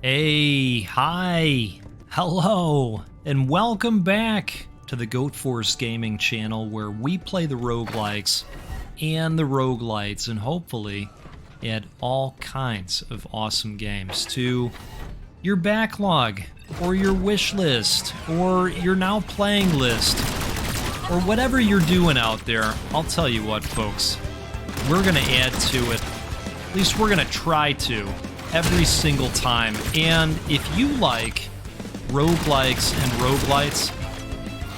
Hey, hi, hello, and welcome back to the Goat Force Gaming channel where we play the roguelikes and the roguelites and hopefully add all kinds of awesome games to your backlog or your wish list or your now playing list or whatever you're doing out there. I'll tell you what, folks, we're going to add to it. At least we're going to try to. Every single time. And if you like roguelikes and roguelites,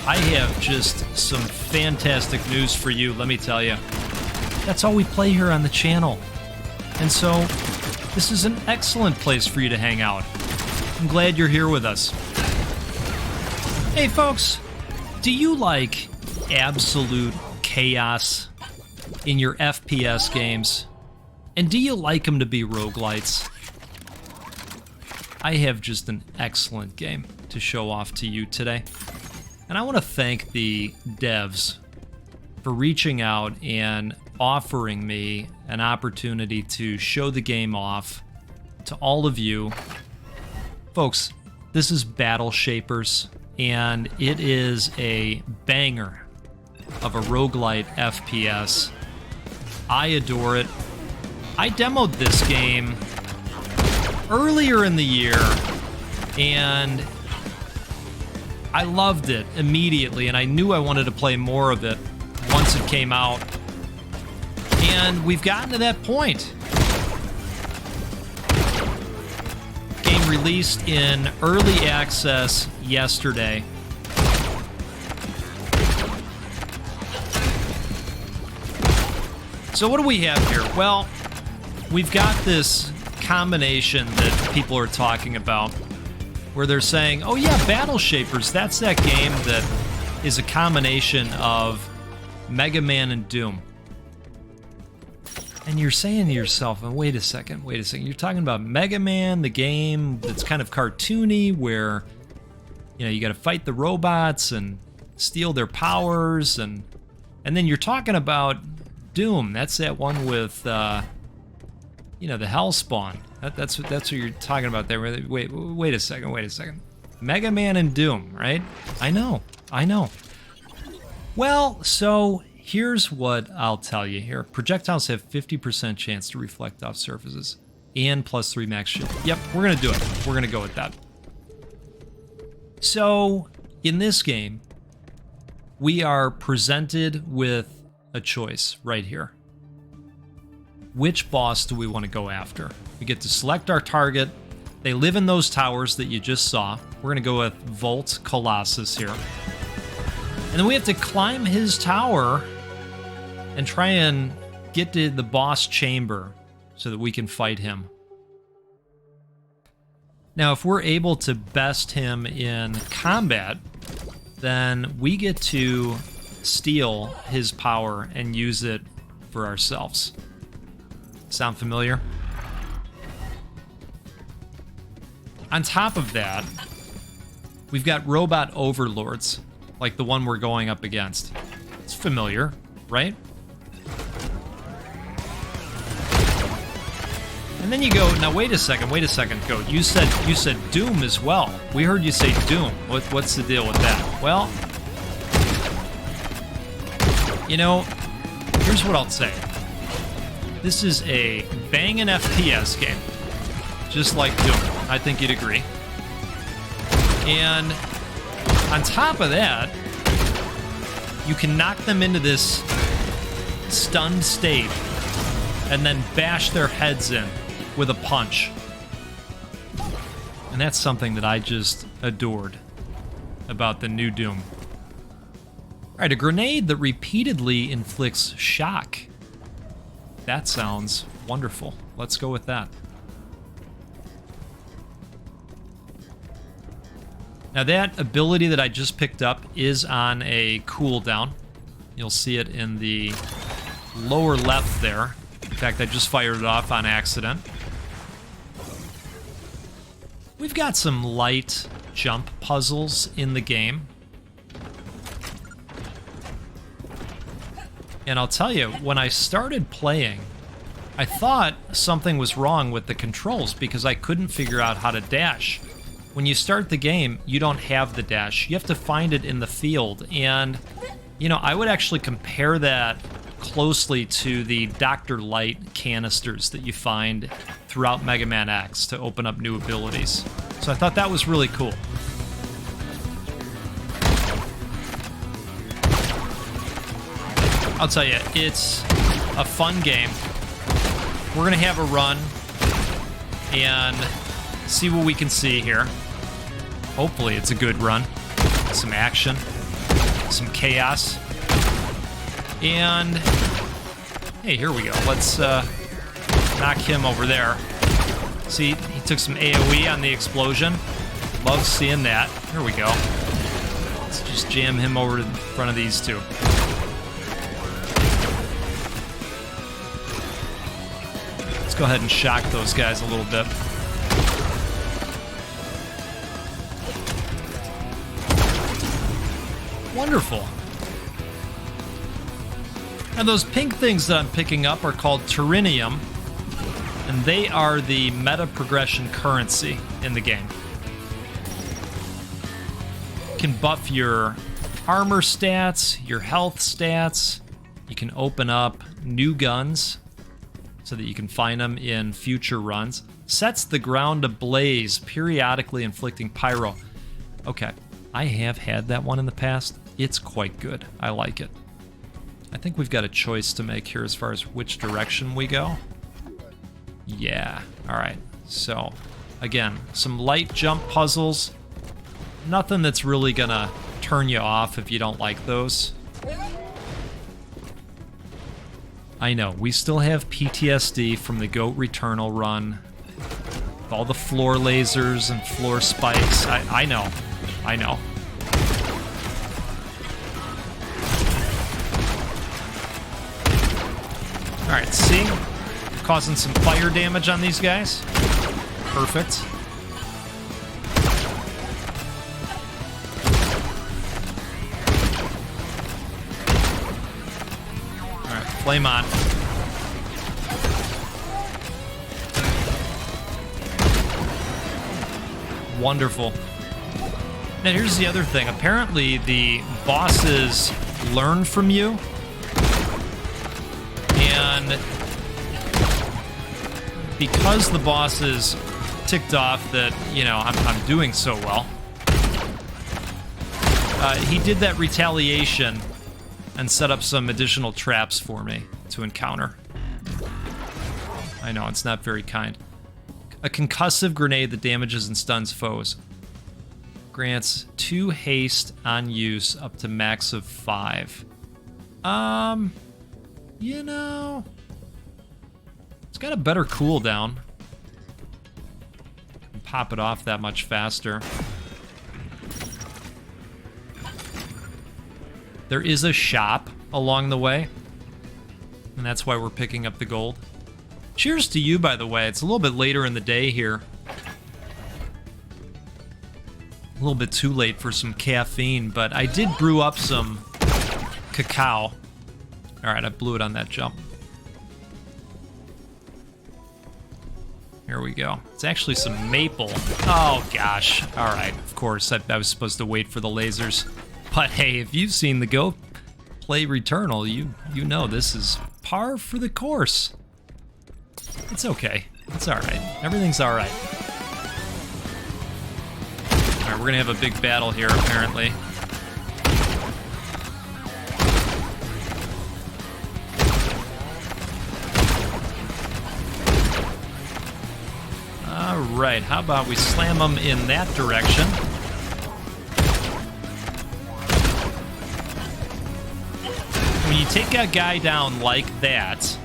I have just some fantastic news for you, let me tell you. That's all we play here on the channel. And so, this is an excellent place for you to hang out. I'm glad you're here with us. Hey folks, do you like absolute chaos in your FPS games? And do you like them to be roguelites? I have just an excellent game to show off to you today. And I want to thank the devs for reaching out and offering me an opportunity to show the game off to all of you. Folks, this is Battle Shapers, and it is a banger of a roguelite FPS. I adore it. I demoed this game earlier in the year, and I loved it immediately, and I knew I wanted to play more of it once it came out. And we've gotten to that point. Game released in early access yesterday. So what do we have here? Well, we've got this combination that people are talking about where they're saying, oh yeah, Battle Shapers, that's that game that is a combination of Mega Man and Doom. And you're saying to yourself, oh, wait a second, you're talking about Mega Man, the game that's kind of cartoony where, you know, you got to fight the robots and steal their powers, and then you're talking about Doom. That's that one with you know, the Hellspawn. That's what you're talking about there. Wait a second. Mega Man and Doom, right? I know. Well, so here's what I'll tell you here. Projectiles have 50% chance to reflect off surfaces and +3 max shield. Yep, we're gonna do it. We're gonna go with that. So, in this game, we are presented with a choice right here. Which boss do we want to go after? We get to select our target. They live in those towers that you just saw. We're going to go with Volt Colossus here. And then we have to climb his tower and try and get to the boss chamber so that we can fight him. Now, if we're able to best him in combat, then we get to steal his power and use it for ourselves. Sound familiar? On top of that, we've got robot overlords, like the one we're going up against. It's familiar, right? And then you go, now wait a second, Goat. You said Doom as well. We heard you say Doom. What's the deal with that? Well, you know, here's what I'll say. This is a bangin' FPS game, just like Doom. I think you'd agree. And on top of that, you can knock them into this stunned state and then bash their heads in with a punch. And that's something that I just adored about the new Doom. All right, a grenade that repeatedly inflicts shock. That sounds wonderful. Let's go with that. Now that ability that I just picked up is on a cooldown. You'll see it in the lower left there. In fact, I just fired it off on accident. We've got some light jump puzzles in the game. And I'll tell you, when I started playing, I thought something was wrong with the controls because I couldn't figure out how to dash. When you start the game, you don't have the dash. You have to find it in the field. And, you know, I would actually compare that closely to the Dr. Light canisters that you find throughout Mega Man X to open up new abilities. So I thought that was really cool. I'll tell you, it's a fun game. We're gonna have a run and see what we can see here. Hopefully it's a good run. Some action, some chaos. And hey, here we go. Let's knock him over there. See, he took some AoE on the explosion. Love seeing that. Here we go. Let's just jam him over to the front of these two. Let's go ahead and shock those guys a little bit. Wonderful. And those pink things that I'm picking up are called Turinium, and they are the meta progression currency in the game. You can buff your armor stats, your health stats. You can open up new guns so that you can find them in future runs. Sets the ground ablaze, periodically inflicting pyro. Okay, I have had that one in the past. It's quite good. I like it. I think we've got a choice to make here as far as which direction we go. Yeah, all right. So, again, some light jump puzzles. Nothing that's really gonna turn you off if you don't like those. I know, we still have PTSD from the Goat Returnal run. With all the floor lasers and floor spikes. I know. I know. Alright, see? Causing some fire damage on these guys. Perfect. Alright, flame on. Wonderful. Now here's the other thing. Apparently the bosses learn from you. And because the bosses ticked off that, you know, I'm doing so well, he did that retaliation and set up some additional traps for me to encounter. I know, it's not very kind. A concussive grenade that damages and stuns foes. Grants 2 haste on use up to max of 5. You know, it's got a better cooldown. Can pop it off that much faster. There is a shop along the way, and that's why we're picking up the gold. Cheers to you, by the way. It's a little bit later in the day here. A little bit too late for some caffeine, but I did brew up some cacao. All right, I blew it on that jump. Here we go. It's actually some maple. Oh, gosh. All right, of course. I was supposed to wait for the lasers. But hey, if you've seen the Go play Returnal, you know this is par for the course. It's okay. It's all right. Everything's all right. All right, we're going to have a big battle here, apparently. Alright, how about we slam them in that direction? When you take a guy down like that...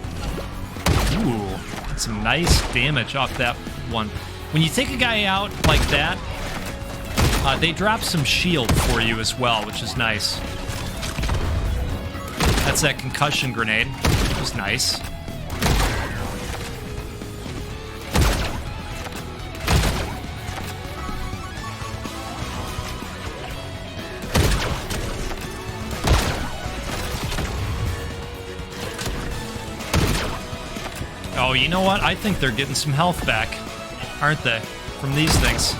Ooh, that's some nice damage off that one. When you take a guy out like that, they drop some shield for you as well, which is nice. That's that concussion grenade, which is nice. you know what? I think they're getting some health back, aren't they? From these things.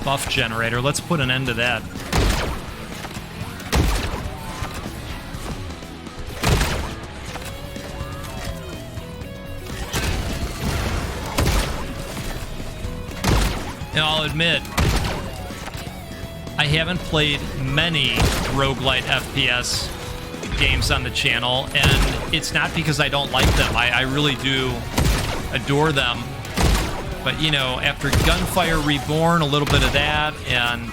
Buff generator. Let's put an end to that. Now, I'll admit, I haven't played many roguelite FPS games on the channel, and it's not because I don't like them. I really do adore them. But, you know, after Gunfire Reborn, a little bit of that, and,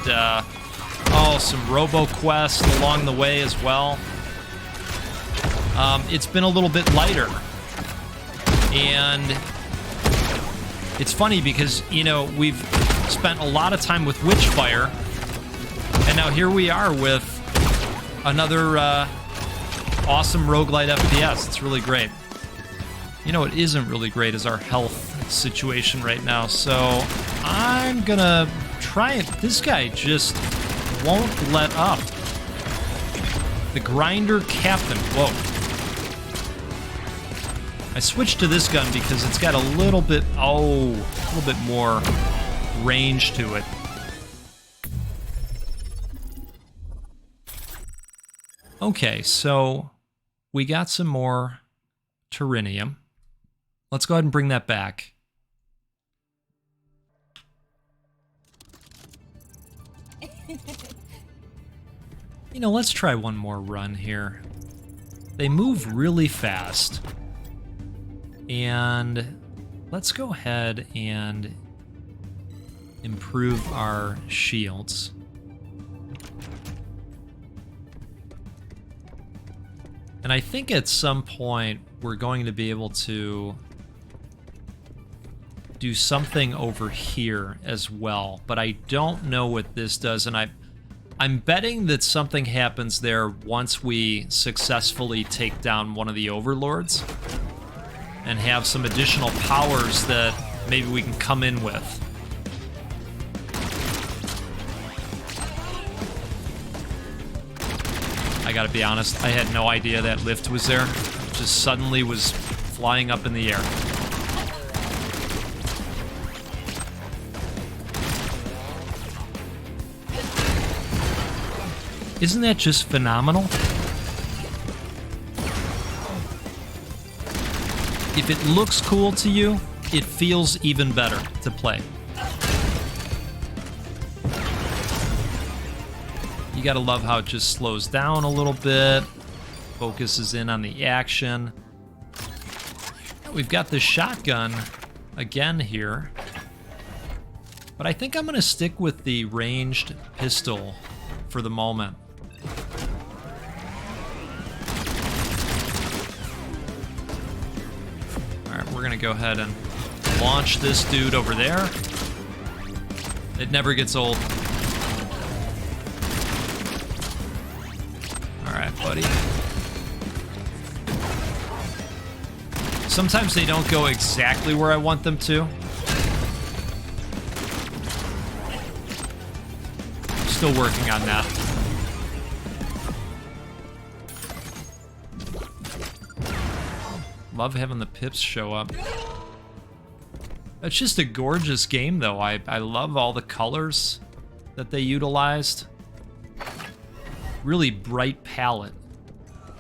some RoboQuest along the way as well. It's been a little bit lighter. And it's funny because, you know, we've spent a lot of time with Witchfire, and now here we are with another awesome roguelite FPS. It's really great. You know, it isn't really great is our health situation right now, so I'm gonna try it. This guy just won't let up. The Grinder Captain. Whoa. I switched to this gun because it's got a little bit more range to it. Okay, so we got some more Terinium. Let's go ahead and bring that back. You know, let's try one more run here. They move really fast. And let's go ahead and improve our shields. And I think at some point we're going to be able to do something over here as well, but I don't know what this does, and I'm betting that something happens there once we successfully take down one of the Overlords and have some additional powers that maybe we can come in with. I gotta be honest, I had no idea that lift was there. It just suddenly was flying up in the air. Isn't that just phenomenal? If it looks cool to you, it feels even better to play. You gotta love how it just slows down a little bit, focuses in on the action. We've got the shotgun again here, but I think I'm gonna stick with the ranged pistol for the moment. Alright, we're gonna go ahead and launch this dude over there. It never gets old. Alright, buddy. Sometimes they don't go exactly where I want them to. Still working on that. Love having the pips show up. It's just a gorgeous game, though. I love all the colors that they utilized. Really bright palette,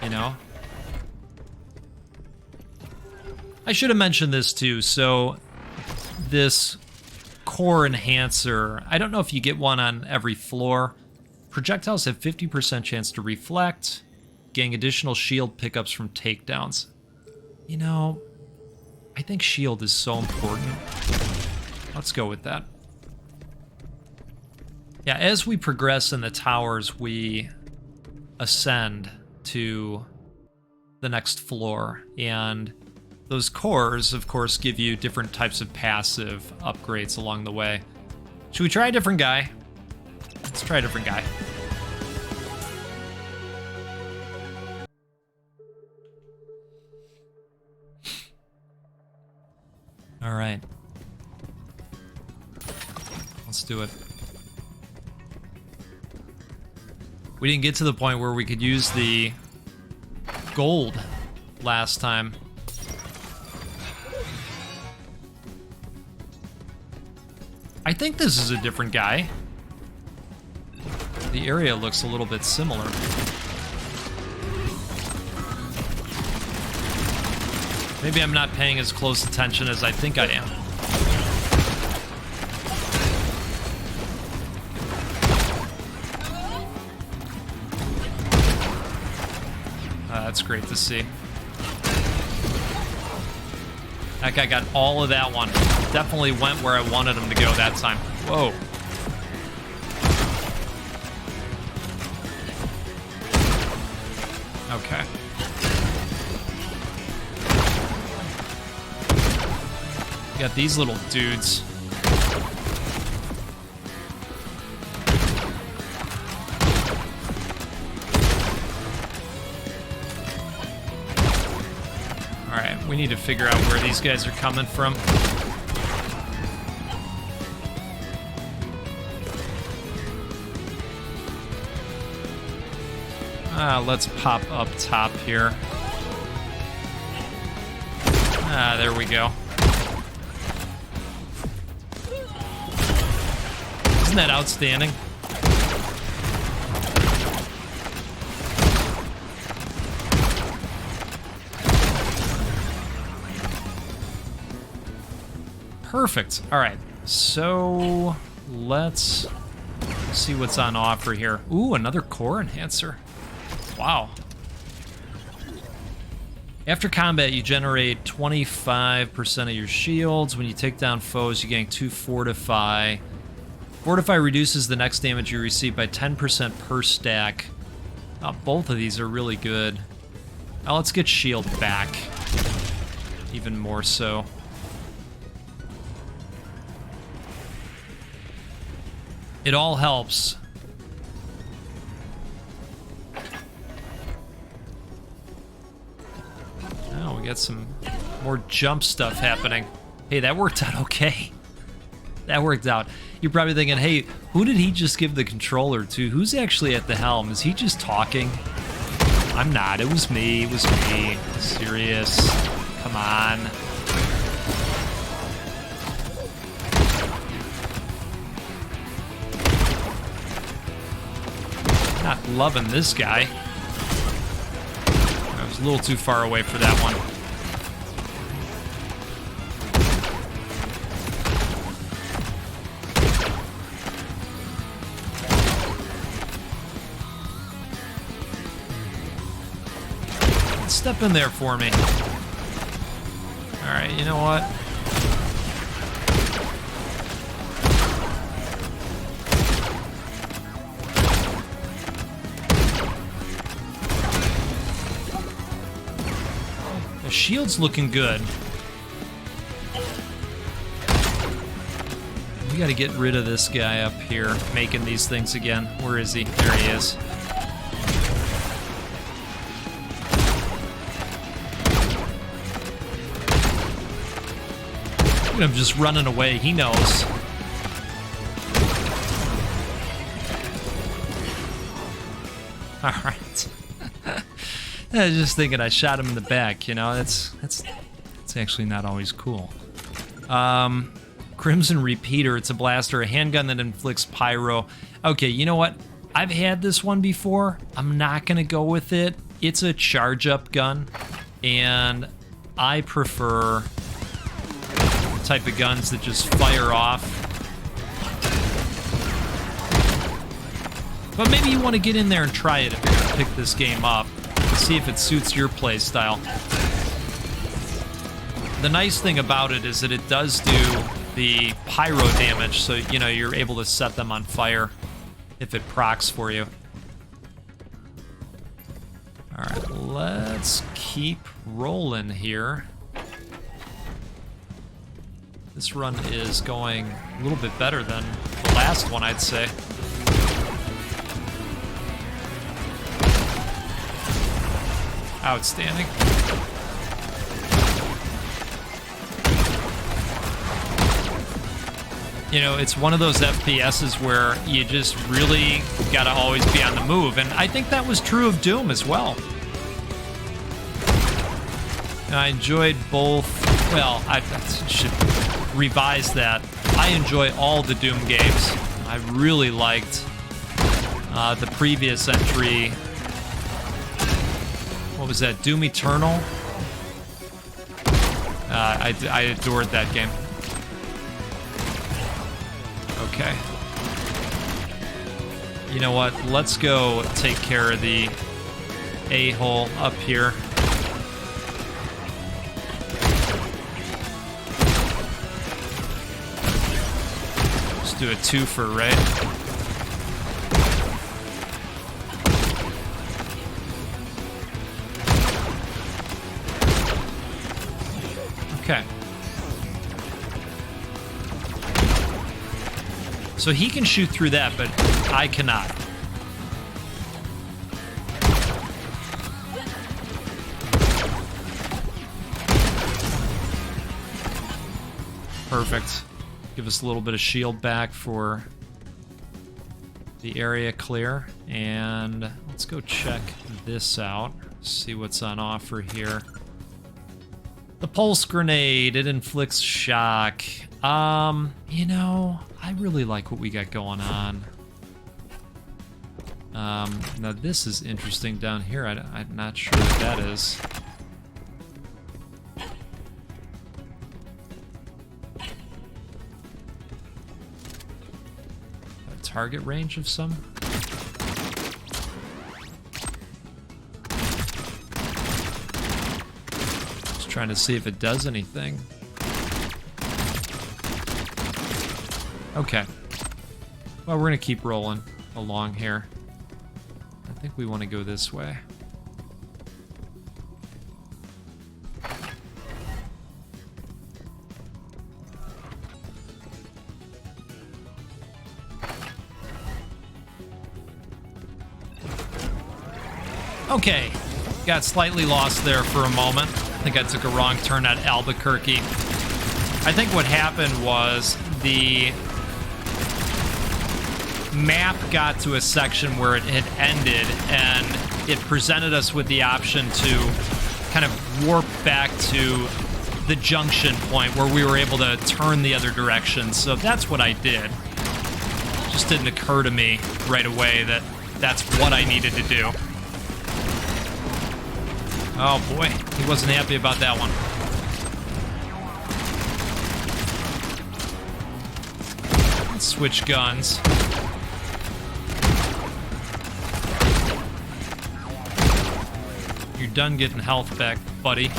you know? I should have mentioned this, too. So, this core enhancer, I don't know if you get one on every floor. Projectiles have 50% chance to reflect, gain additional shield pickups from takedowns. You know, I think shield is so important. Let's go with that. Yeah, as we progress in the towers, we ascend to the next floor, and those cores, of course, give you different types of passive upgrades along the way. Should we try a different guy? Let's try a different guy. All right. Let's do it. We didn't get to the point where we could use the gold last time. I think this is a different guy. The area looks a little bit similar. Maybe I'm not paying as close attention as I think I am. That's great to see. That guy got all of that one. Definitely went where I wanted him to go that time. Whoa. Okay. Got these little dudes. Alright, we need to figure out where these guys are coming from. Let's pop up top here. There we go. Isn't that outstanding? Perfect. All right, so let's see what's on offer here. Ooh, another core enhancer. Wow. After combat, you generate 25% of your shields. When you take down foes, you gain 2 Fortify. Fortify reduces the next damage you receive by 10% per stack. Both of these are really good. Now let's get shield back. Even more so. It all helps. Oh, we got some more jump stuff happening. Hey, that worked out okay. That worked out. You're probably thinking, hey, who did he just give the controller to? Who's actually at the helm? Is he just talking? I'm not. It was me. It was me. Serious. Come on. Not loving this guy. I was a little too far away for that one. Step in there for me. All right, you know what? The shield's looking good. We gotta get rid of this guy up here, making these things again. Where is he? There he is. I'm just running away. He knows. All right. I was just thinking I shot him in the back. You know, that's actually not always cool. Crimson Repeater. It's a blaster, a handgun that inflicts pyro. Okay, you know what? I've had this one before. I'm not gonna go with it. It's a charge-up gun, and I prefer type of guns that just fire off. But maybe you want to get in there and try it if you're going to pick this game up. See if it suits your play style. The nice thing about it is that it does do the pyro damage, so you know you're able to set them on fire if it procs for you. Alright, let's keep rolling here. This run is going a little bit better than the last one, I'd say. Outstanding. You know, it's one of those FPSs where you just really gotta always be on the move, and I think that was true of Doom as well. And I enjoyed both. Well, I should revise that. I enjoy all the Doom games. I really liked the previous entry. What was that? Doom Eternal? I adored that game. Okay. You know what? Let's go take care of the a-hole up here. Let's do a twofer, right? Okay. So he can shoot through that, but I cannot. Perfect. Give us a little bit of shield back for the area clear. And let's go check this out. See what's on offer here. The pulse grenade, it inflicts shock. You know, I really like what we got going on. Now this is interesting down here. I'm not sure what that is. A target range of some? Just trying to see if it does anything. Okay. Well, we're gonna keep rolling along here. I think we want to go this way. Okay. Got slightly lost there for a moment. I think I took a wrong turn at Albuquerque. I think what happened was the map got to a section where it had ended, and it presented us with the option to kind of warp back to the junction point where we were able to turn the other direction. So that's what I did. It just didn't occur to me right away that that's what I needed to do. Oh boy, he wasn't happy about that one. Let's switch guns. You're done getting health back, buddy.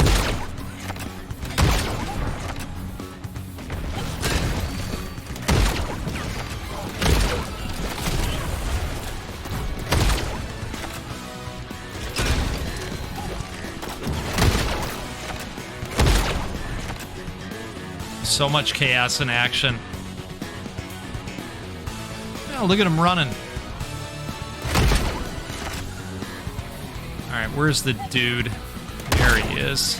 So much chaos in action. Oh, look at him running. Alright, where's the dude? There he is.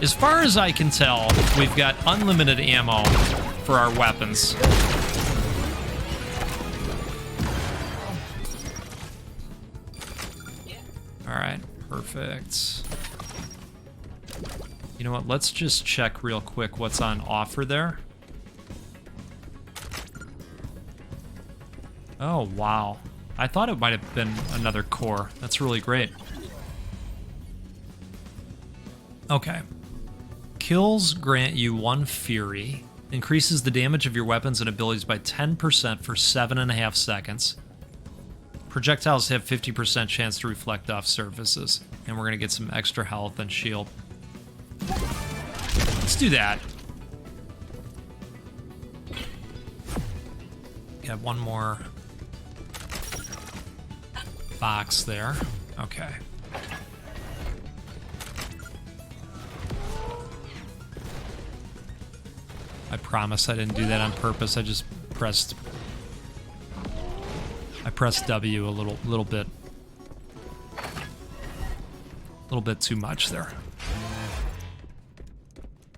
As far as I can tell, we've got unlimited ammo for our weapons. Alright, perfect. You know what, let's just check real quick what's on offer there. Oh, wow. I thought it might have been another core. That's really great. Okay. Kills grant you 1 Fury. Increases the damage of your weapons and abilities by 10% for 7.5 seconds. Projectiles have 50% chance to reflect off surfaces. And we're going to get some extra health and shield. Let's do that. Got one more box there. Okay. I promise I didn't do that on purpose. I just pressed W a little bit too much there.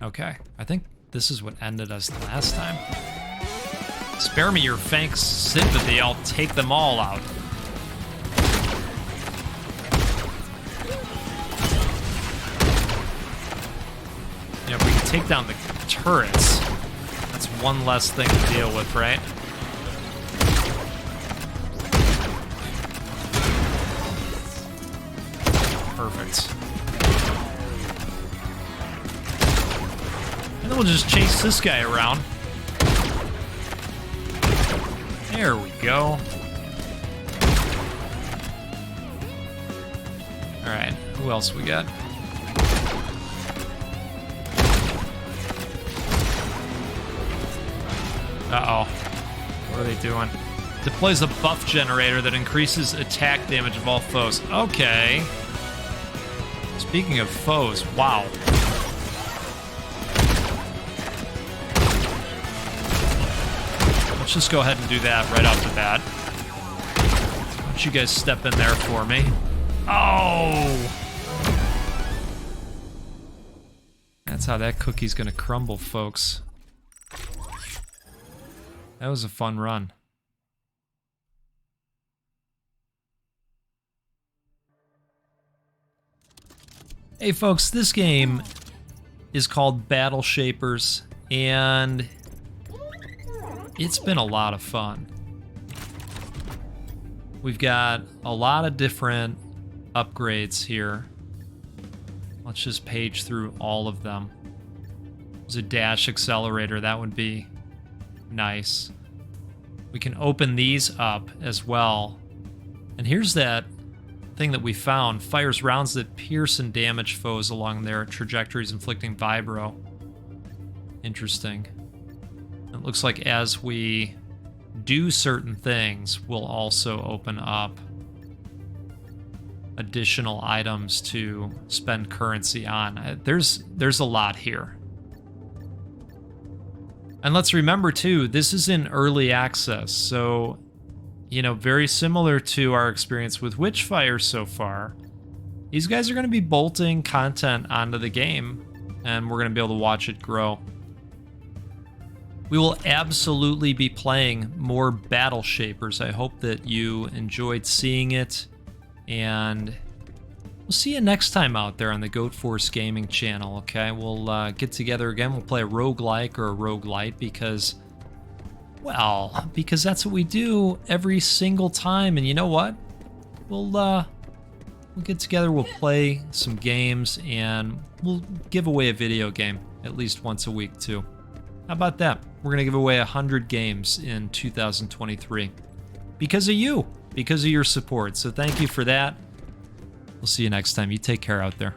Okay, I think this is what ended us last time. Spare me your thanks, sympathy. I'll take them all out. take down the turrets. That's one less thing to deal with, right? Perfect. And then we'll just chase this guy around. There we go. Alright, who else we got? Uh-oh. What are they doing? Deploys a buff generator that increases attack damage of all foes. Okay. Speaking of foes, wow. Let's just go ahead and do that right off the bat. Why don't you guys step in there for me? Oh! That's how that cookie's gonna crumble, folks. That was a fun run. Hey folks, this game is called Battle Shapers, and it's been a lot of fun. We've got a lot of different upgrades here. Let's just page through all of them. There's a dash accelerator, that would be nice. We can open these up as well. And here's that thing that we found. Fires rounds that pierce and damage foes along their trajectories, inflicting vibro. Interesting. It looks like as we do certain things, we'll also open up additional items to spend currency on. There's a lot here. And let's remember too, this is in early access, so, you know, very similar to our experience with Witchfire so far. These guys are going to be bolting content onto the game, and we're going to be able to watch it grow. We will absolutely be playing more Battle Shapers. I hope that you enjoyed seeing it, and we'll see you next time out there on the Goat Force Gaming channel, okay? We'll get together again. We'll play a roguelike or a roguelite because, well, because that's what we do every single time. And you know what? We'll get together, we'll play some games, and we'll give away a video game at least once a week too. How about that? We're gonna give away 100 games in 2023 because of you, because of your support. So thank you for that. We'll see you next time. You take care out there.